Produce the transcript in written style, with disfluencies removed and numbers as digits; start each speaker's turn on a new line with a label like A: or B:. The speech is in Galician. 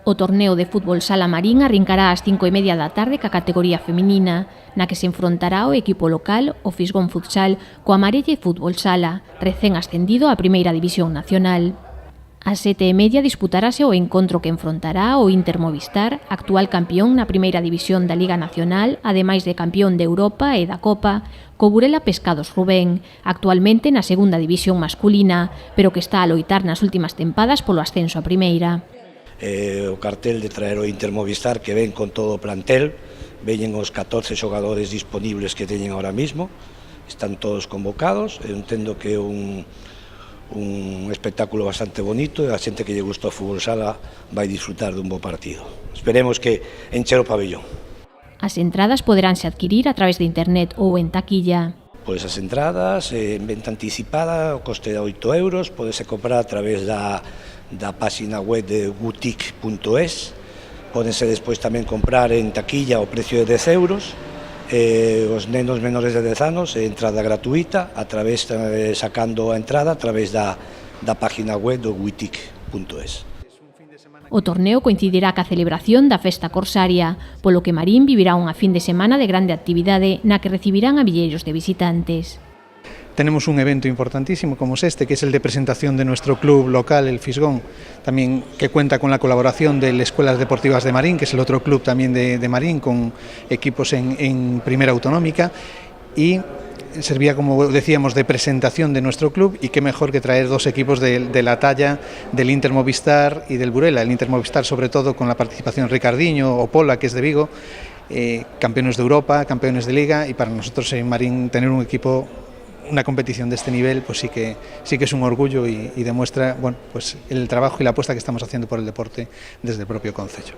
A: O torneo de fútbol sala Marín arrincará ás 5:30 da tarde ca categoría feminina, na que se enfrontará o equipo local, o Fisgón Futsal, coa Marelle Fútbol Sala, recén ascendido á Primeira División Nacional. Ás 7:30 disputarase o encontro que enfrontará o Inter Movistar, actual campeón na Primeira División da Liga Nacional, ademais de campeón de Europa e da Copa, co Burela Pescados Rubén, actualmente na Segunda División masculina, pero que está a loitar nas últimas tempadas polo ascenso a Primeira.
B: O cartel de traer o Inter Movistar, que ven con todo o plantel, veñen os 14 xogadores disponibles que teñen ahora mismo, están todos convocados. Eu entendo que é un espectáculo bastante bonito e a xente que lle gusta o fútbol sala vai disfrutar dun bo partido. Esperemos que encher o pabellón.
A: As entradas poderánse adquirir a través de internet ou en taquilla.
B: Pois as entradas en venta anticipada, o coste de 8 euros, podese comprar a través da página web de boutique.es, pódense despois tamén comprar en taquilla o precio de 10 euros, os nenos menores de 10 anos, entrada gratuita, sacando a entrada a través da página web do boutique.es.
A: O torneo coincidirá ca celebración da Festa Corsaria, polo que Marín vivirá unha fin de semana de grande actividade na que recibirán a milleiros de visitantes.
C: Tenemos un evento importantísimo como es este, que es el de presentación de nuestro club local, el Fisgón, también que cuenta con la colaboración de las Escuelas Deportivas de Marín, que es el otro club también de Marín, con equipos en Primera Autonómica, y servía, como decíamos, de presentación de nuestro club, y qué mejor que traer dos equipos de la talla del Inter Movistar y del Burela. El Inter Movistar, sobre todo, con la participación de Ricardiño o Pola, que es de Vigo, campeones de Europa, campeones de Liga, y para nosotros en Marín tener un equipo, una competición de este nivel, pues sí que es un orgullo y demuestra, bueno, pues el trabajo y la apuesta que estamos haciendo por el deporte desde el propio concello.